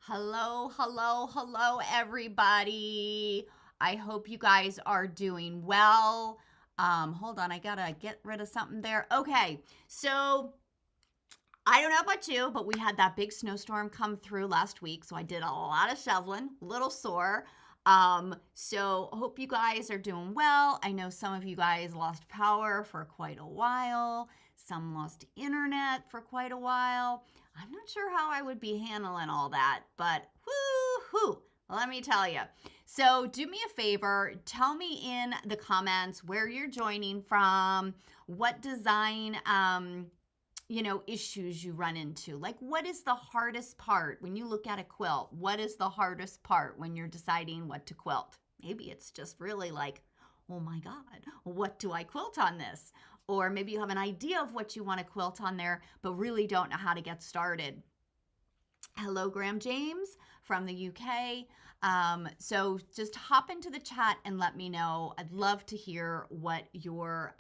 Hello, hello, hello, everybody. I hope you guys are doing well. Hold on, I gotta get rid of something there. Okay, so I don't know about you, but we had that big snowstorm come through last week, so I did a lot of shoveling, a little sore. So hope you guys are doing well. I know some of you guys lost power for quite a while. Some lost internet for quite a while. I'm not sure how I would be handling all that, but whoo, let me tell you. So do me a favor, tell me in the comments where you're joining from, what design issues you run into. Like, what is the hardest part when you look at a quilt? What is the hardest part when you're deciding what to quilt? Maybe it's just really like, oh my God, what do I quilt on this? Or maybe you have an idea of what you want to quilt on there, but really don't know how to get started. Hello, Graham James from the UK. So just hop into the chat and let me know. I'd love to hear what your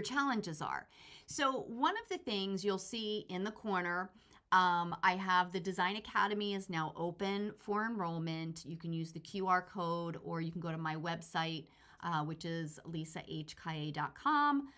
challenges are. So one of the things you'll see in the corner, I have the Design Academy is now open for enrollment. You can use the QR code or you can go to my website, which is lisahka.com,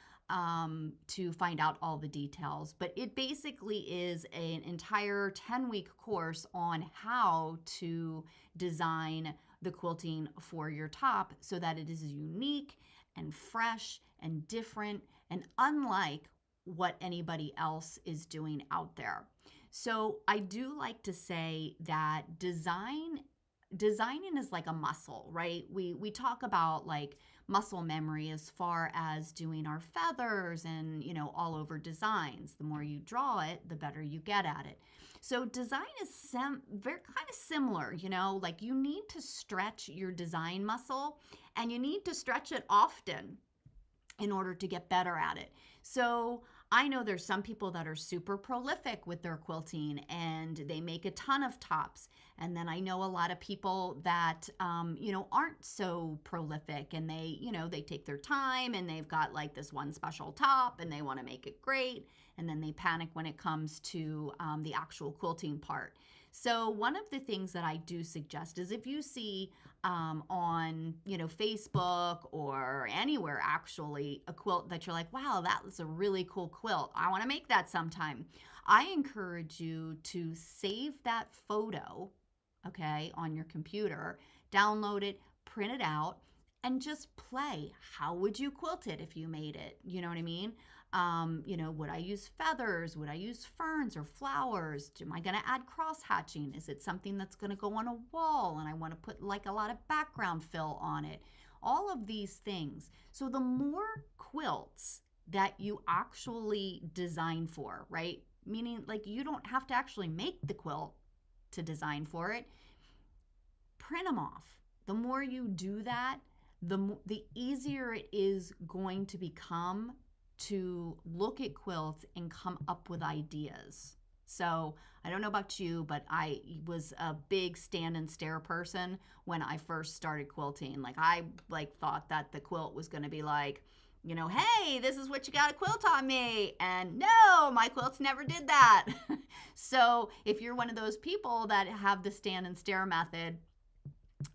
to find out all the details. But it basically is an entire 10-week course on how to design the quilting for your top so that it is unique and fresh and different and unlike what anybody else is doing out there. So I do like to say that designing is like a muscle, right? We talk about like muscle memory as far as doing our feathers and all over designs. The more you draw it, the better you get at it. So design is very kind of similar, like you need to stretch your design muscle and you need to stretch it often in order to get better at it. So I know there's some people that are super prolific with their quilting and they make a ton of tops. And then I know a lot of people that, aren't so prolific and they take their time and they've got like this one special top and they want to make it great. And then they panic when it comes to the actual quilting part. So one of the things that I do suggest is if you see on Facebook or anywhere actually a quilt that you're like, wow, that was a really cool quilt, I want to make that sometime, I encourage you to save that photo, okay, on your computer, download it, print it out, and just play. How would you quilt it if you made it? You know what I mean? Would I use feathers? Would I use ferns or flowers? Am I going to add cross hatching? Is it something that's going to go on a wall and I want to put like a lot of background fill on it? All of these things. So the more quilts that you actually design for, right? Meaning like you don't have to actually make the quilt to design for it. Print them off. The more you do that, the easier it is going to become to look at quilts and come up with ideas. So I don't know about you, but I was a big stand and stare person when I first started quilting. Like I thought that the quilt was going to be like, hey, this is what you got to quilt on me. And no, my quilts never did that. So if you're one of those people that have the stand and stare method,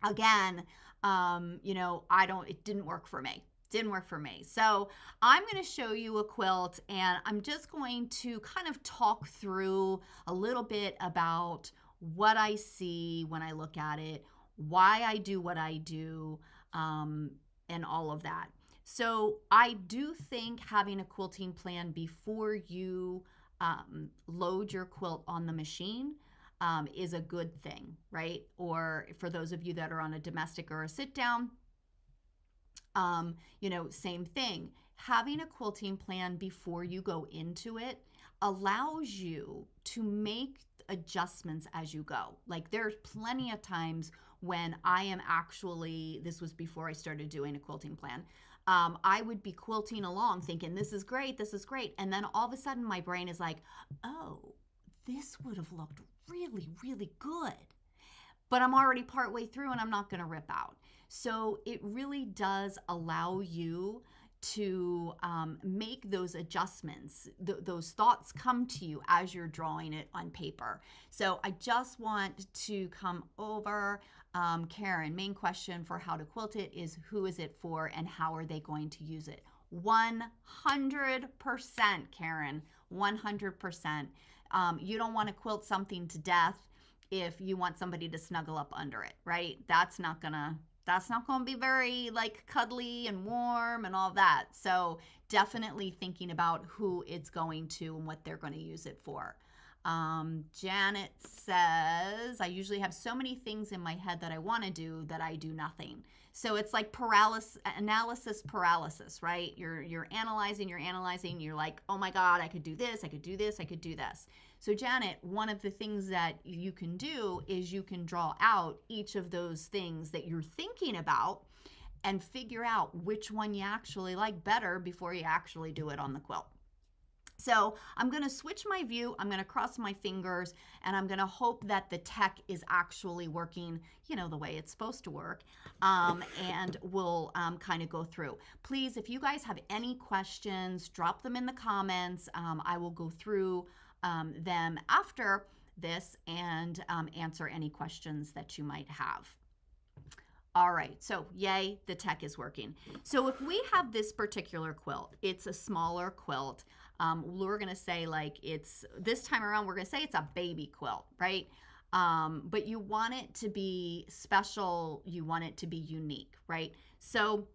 again, it didn't work for me. Didn't work for me. So I'm going to show you a quilt and I'm just going to kind of talk through a little bit about what I see when I look at it, why I do what I do, and all of that. So I do think having a quilting plan before you load your quilt on the machine is a good thing, right? Or for those of you that are on a domestic or a sit down, same thing. Having a quilting plan before you go into it allows you to make adjustments as you go. Like there's plenty of times when I am actually, this was before I started doing a quilting plan, I would be quilting along thinking, this is great, this is great. And then all of a sudden my brain is like, oh, this would have looked really, really good. But I'm already partway through and I'm not going to rip out. So it really does allow you to make those adjustments. Those thoughts come to you as you're drawing it on paper. So I just want to come over. Karen, main question for how to quilt it is who is it for and how are they going to use it? 100%, Karen, 100%. You don't want to quilt something to death if you want somebody to snuggle up under it, right? That's not gonna be very like cuddly and warm and all that. So definitely thinking about who it's going to and what they're going to use it for. Janet says, I usually have so many things in my head that I want to do that I do nothing. So it's like analysis paralysis, right? You're analyzing, you're like, oh my God, I could do this, I could do this, I could do this. So Janet, one of the things that you can do is you can draw out each of those things that you're thinking about and figure out which one you actually like better before you actually do it on the quilt. So I'm going to switch my view, I'm going to cross my fingers, and I'm going to hope that the tech is actually working, the way it's supposed to work, and we'll kind of go through. Please, if you guys have any questions, drop them in the comments. I will go through them after this and answer any questions that you might have. All right, so yay, the tech is working. So if we have this particular quilt, it's a smaller quilt. We're gonna say this time around, we're gonna say it's a baby quilt, right? But you want it to be special, you want it to be unique, right? So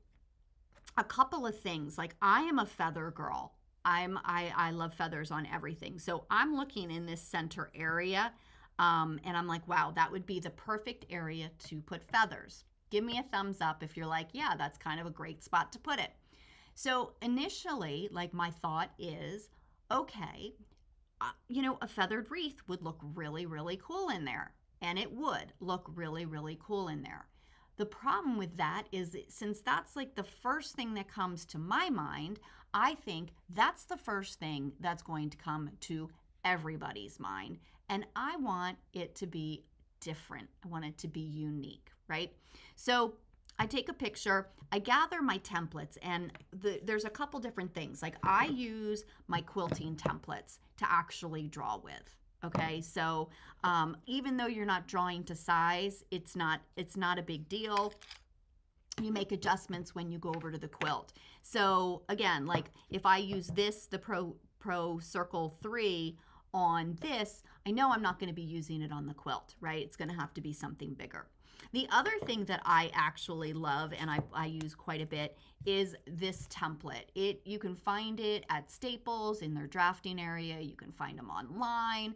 a couple of things, like I am a feather girl. I love feathers on everything. So I'm looking in this center area and I'm like, wow, that would be the perfect area to put feathers. Give me a thumbs up if you're like, yeah, that's kind of a great spot to put it. So initially, my thought is, okay, a feathered wreath would look really, really cool in there. And it would look really, really cool in there. The problem with that is since that's the first thing that comes to my mind, I think that's the first thing that's going to come to everybody's mind. And I want it to be different. I want it to be unique, right? So I take a picture, I gather my templates, and there's a couple different things. I use my quilting templates to actually draw with. Okay, so even though you're not drawing to size, it's not a big deal. You make adjustments when you go over to the quilt. So again, if I use the Pro Circle 3 on this, I know I'm not going to be using it on the quilt, right? It's going to have to be something bigger. The other thing that I actually love and I use quite a bit is this template. You can find it at Staples in their drafting area. You can find them online.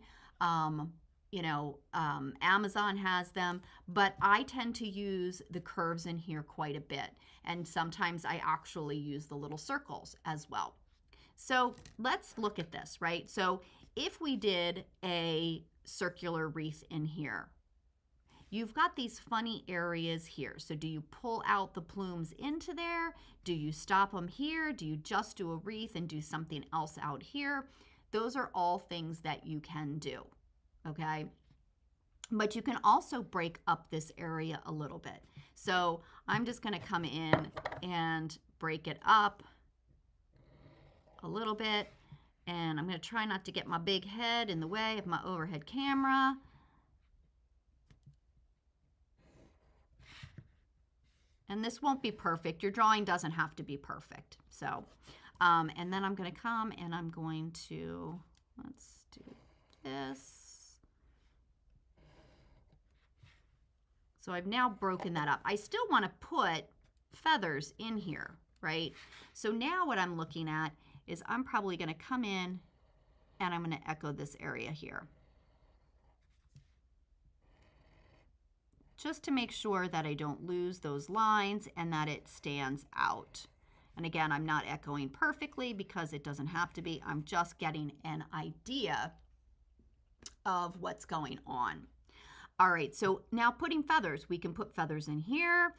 Amazon has them, but I tend to use the curves in here quite a bit. And sometimes I actually use the little circles as well. So let's look at this, right? So if we did a circular wreath in here, you've got these funny areas here. So do you pull out the plumes into there? Do you stop them here? Do you just do a wreath and do something else out here? Those are all things that you can do, okay? But you can also break up this area a little bit. So I'm just gonna come in and break it up a little bit. And I'm gonna try not to get my big head in the way of my overhead camera. And this won't be perfect. Your drawing doesn't have to be perfect. So, and then I'm going to come and I'm going to, let's do this. So I've now broken that up. I still want to put feathers in here, right? So now what I'm looking at is I'm probably going to come in and I'm going to echo this area here, just to make sure that I don't lose those lines and that it stands out. And again, I'm not echoing perfectly because it doesn't have to be. I'm just getting an idea of what's going on. All right, so now putting feathers. We can put feathers in here.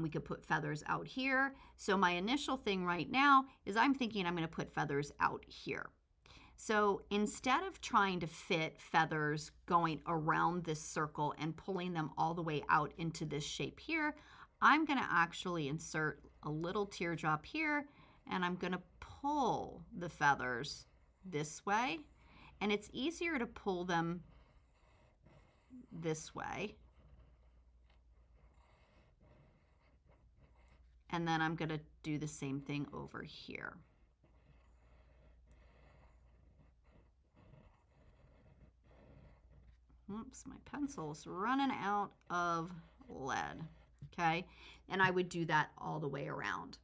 We could put feathers out here. So my initial thing right now is I'm thinking I'm going to put feathers out here. So instead of trying to fit feathers going around this circle and pulling them all the way out into this shape here, I'm going to actually insert a little teardrop here and I'm gonna pull the feathers this way, and it's easier to pull them this way. And then I'm gonna do the same thing over here. Oops, my pencil's running out of lead, okay? And I would do that all the way around.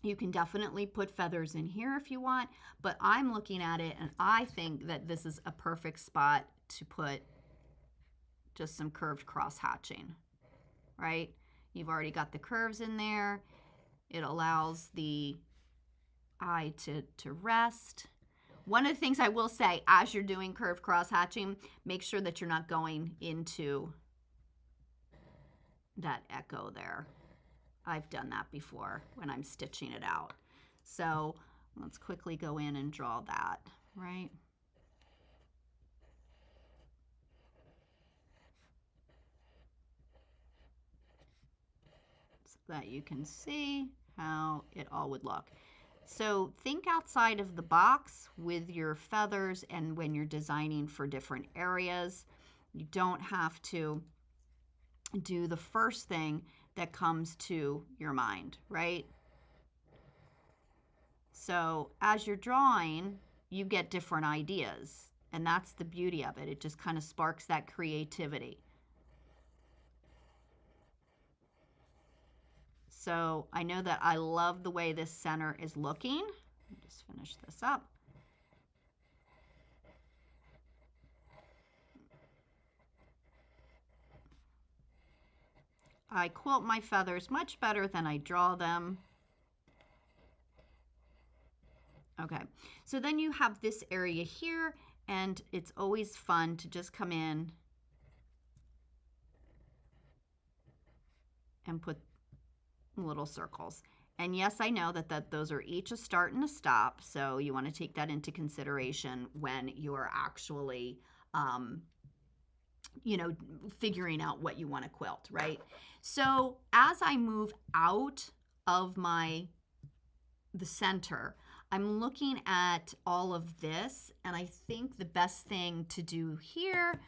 You can definitely put feathers in here if you want, but I'm looking at it and I think that this is a perfect spot to put just some curved cross hatching, right? You've already got the curves in there. It allows the eye to rest. One of the things I will say, as you're doing curved cross hatching, make sure that you're not going into that echo there. I've done that before when I'm stitching it out. So let's quickly go in and draw that, right? So that you can see how it all would look. So think outside of the box with your feathers and when you're designing for different areas. You don't have to do the first thing that comes to your mind, right? So as you're drawing, you get different ideas, and that's the beauty of it. It just kind of sparks that creativity. So I know that I love the way this center is looking. Let me just finish this up. I quilt my feathers much better than I draw them. Okay, so then you have this area here, and it's always fun to just come in and put little circles. And yes, I know that those are each a start and a stop, so you want to take that into consideration when you're actually you know, figuring out what you want to quilt, right? So as I move out of the center, I'm looking at all of this, and I think the best thing to do here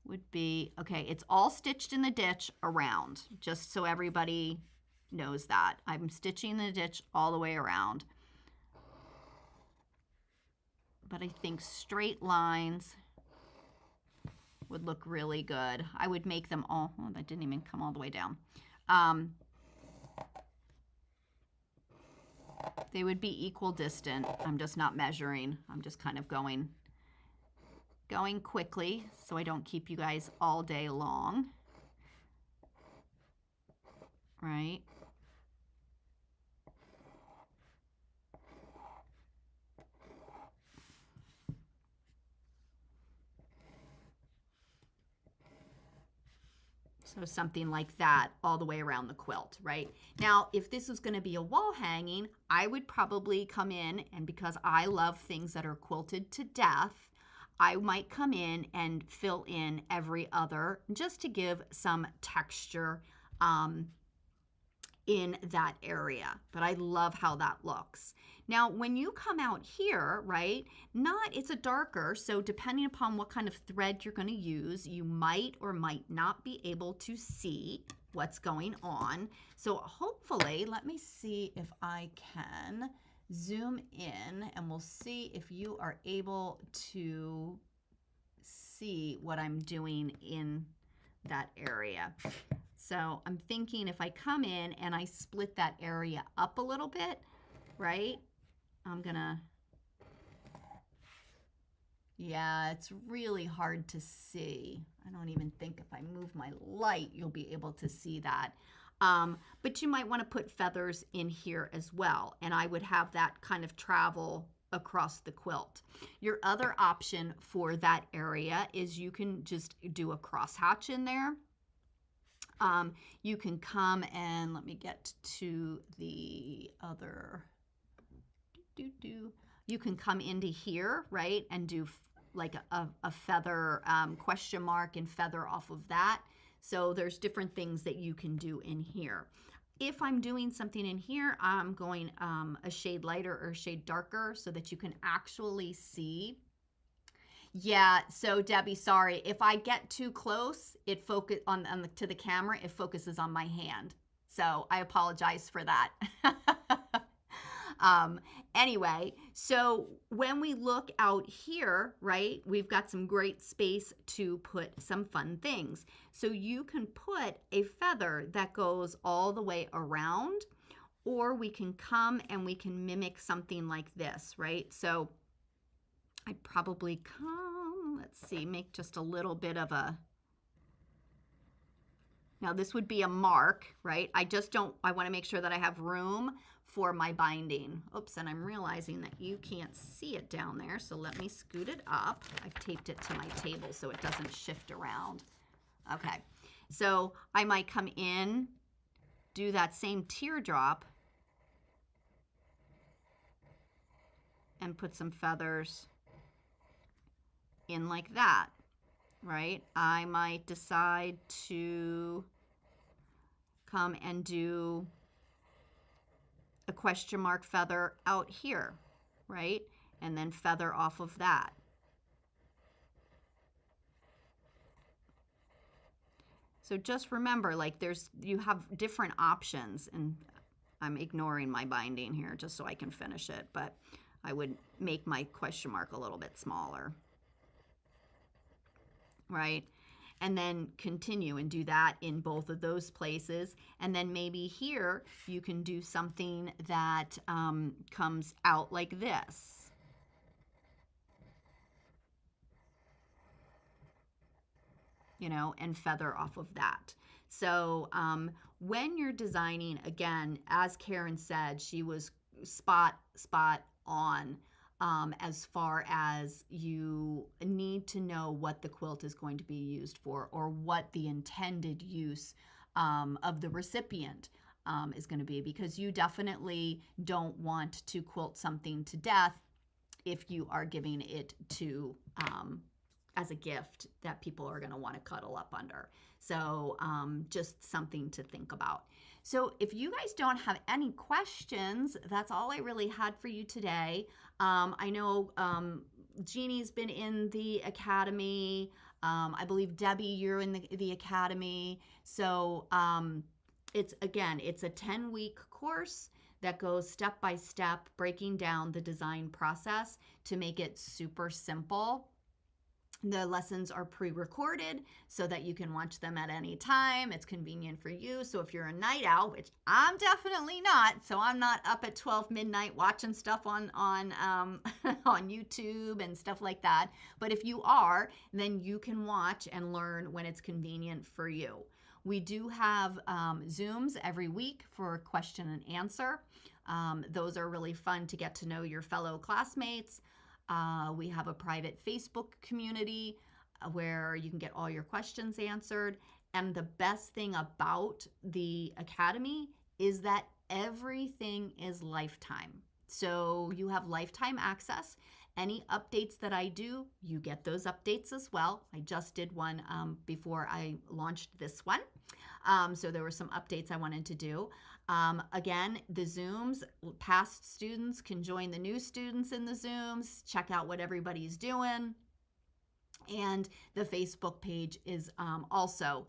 would be, okay, it's all stitched in the ditch around, just so everybody knows that. I'm stitching the ditch all the way around. But I think straight lines would look really good. I would make them all, oh, that didn't even come all the way down. They would be equal distant. I'm just not measuring. I'm just kind of going quickly so I don't keep you guys all day long. Right? So something like that all the way around the quilt, right? Now, if this was going to be a wall hanging, I would probably come in, and because I love things that are quilted to death, I might come in and fill in every other just to give some texture in that area. But I love how that looks. Now, when you come out here, right, it's a darker, so depending upon what kind of thread you're going to use, you might or might not be able to see what's going on. So hopefully, let me see if I can zoom in and we'll see if you are able to see what I'm doing in that area. So I'm thinking if I come in and I split that area up a little bit, right? Yeah, it's really hard to see. I don't even think if I move my light, you'll be able to see that. But you might want to put feathers in here as well. And I would have that kind of travel across the quilt. Your other option for that area is you can just do a crosshatch in there. You can come and let me get to the other. You can come into here, right, and do like a feather question mark and feather off of that. So there's different things that you can do in here. if I'm doing something in here, I'm going a shade lighter or a shade darker so that you can actually see. Yeah, so Debbie, sorry. If I get too close, it focus to the camera, it focuses on my hand. So I apologize for that. um, anyway, so when we look out here, right, we've got some great space to put some fun things. So you can put a feather that goes all the way around, or we can come and we can mimic something like this, right? So I'd probably come, let's see, make just a little bit of a, now this would be a mark, right? I want to make sure that I have room for my binding. Oops, and I'm realizing that you can't see it down there, so let me scoot it up. I've taped it to my table so it doesn't shift around. Okay, so I might come in, do that same teardrop, and put some feathers in like that, right? I might decide to come and do a question mark feather out here, right? And then feather off of that. So just remember, like you have different options, and I'm ignoring my binding here just so I can finish it, but I would make my question mark a little bit smaller. Right? And then continue and do that in both of those places. And then maybe here you can do something that comes out like this. You know, and feather off of that. So when you're designing, again, as Karen said, she was spot on. As far as you need to know what the quilt is going to be used for, or what the intended use of the recipient is going to be, because you definitely don't want to quilt something to death if you are giving it to as a gift that people are going to want to cuddle up under. So just something to think about. So if you guys don't have any questions, that's all I really had for you today. I know Jeannie's been in the academy. I believe Debbie, you're in the academy. So it's a 10-week course that goes step by step, breaking down the design process to make it super simple. The lessons are pre-recorded so that you can watch them at any time. It's convenient for you. So if you're a night owl, which I'm definitely not, so I'm not up at 12 midnight watching stuff on on YouTube and stuff like that. But if you are, then you can watch and learn when it's convenient for you. We do have Zooms every week for question and answer. Those are really fun to get to know your fellow classmates. We have a private Facebook community where you can get all your questions answered. And the best thing about the academy is that everything is lifetime. So you have lifetime access. Any updates that I do, you get those updates as well. I just did one before I launched this one. So there were some updates I wanted to do. Again, the Zooms, past students can join the new students in the Zooms, check out what everybody's doing. And the Facebook page is also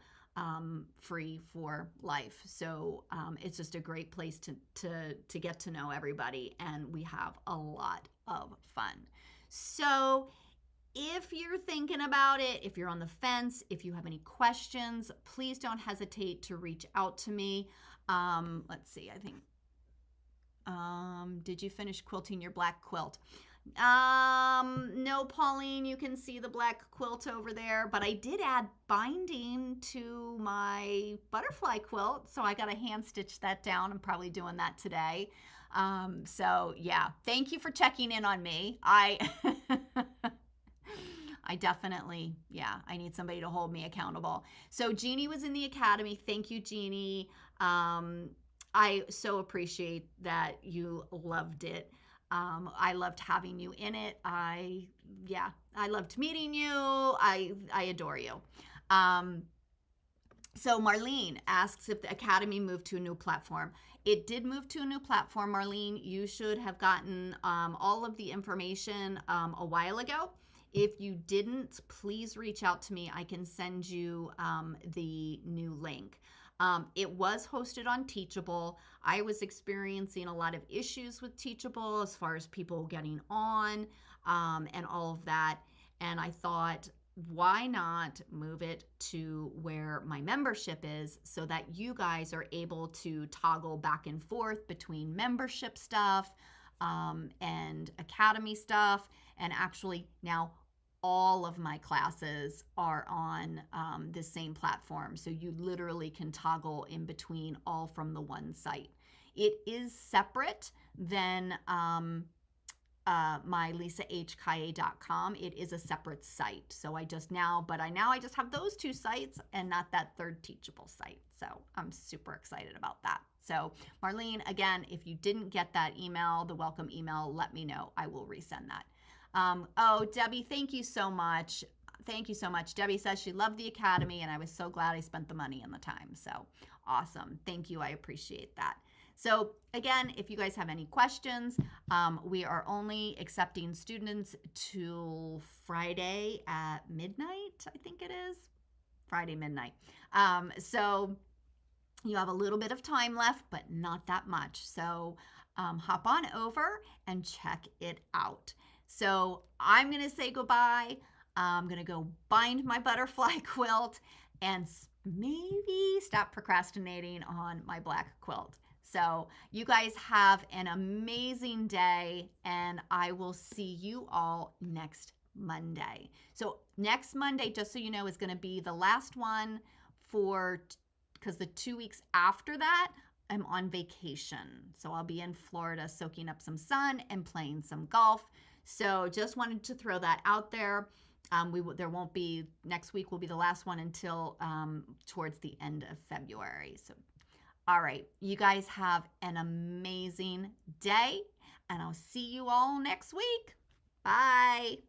free for life. So it's just a great place to get to know everybody, and we have a lot of fun. So if you're thinking about it, if you're on the fence, if you have any questions, please don't hesitate to reach out to me. Let's see, I think, did you finish quilting your black quilt? No, Pauline, you can see the black quilt over there, but I did add binding to my butterfly quilt, so I got to hand stitch that down. I'm probably doing that today. So yeah, thank you for checking in on me. I definitely, I need somebody to hold me accountable. So Jeannie was in the academy. Thank you, Jeannie. I so appreciate that you loved it. I loved having you in it. I loved meeting you. I adore you. So Marlene asks if the Academy moved to a new platform. It did move to a new platform, Marlene. You should have gotten all of the information a while ago. If you didn't, please reach out to me. I can send you the new link. It was hosted on Teachable. I was experiencing a lot of issues with Teachable as far as people getting on and all of that. And I thought, why not move it to where my membership is so that you guys are able to toggle back and forth between membership stuff and academy stuff. And actually, now all of my classes are on the same platform. So you literally can toggle in between all from the one site. It is separate than my lisahkaye.com. It is a separate site. So I just now I just have those two sites and not that third Teachable site. So I'm super excited about that. So Marlene, again, if you didn't get that email, the welcome email, let me know. I will resend that. Oh, Debbie, thank you so much. Thank you so much. Debbie says she loved the Academy and I was so glad I spent the money and the time. So awesome. Thank you. I appreciate that. So again, if you guys have any questions, we are only accepting students till Friday at midnight, I think it is. Friday midnight. So you have a little bit of time left, but not that much. So hop on over and check it out. So I'm going to say goodbye. I'm going to go bind my butterfly quilt and maybe stop procrastinating on my black quilt. So you guys have an amazing day, and I will see you all next Monday. So next Monday, just so you know, is going to be the last one because the 2 weeks after that, I'm on vacation. So I'll be in Florida soaking up some sun and playing some golf. So just wanted to throw that out there. There won't be, next week will be the last one until towards the end of February. So all right, you guys have an amazing day, and I'll see you all next week. Bye.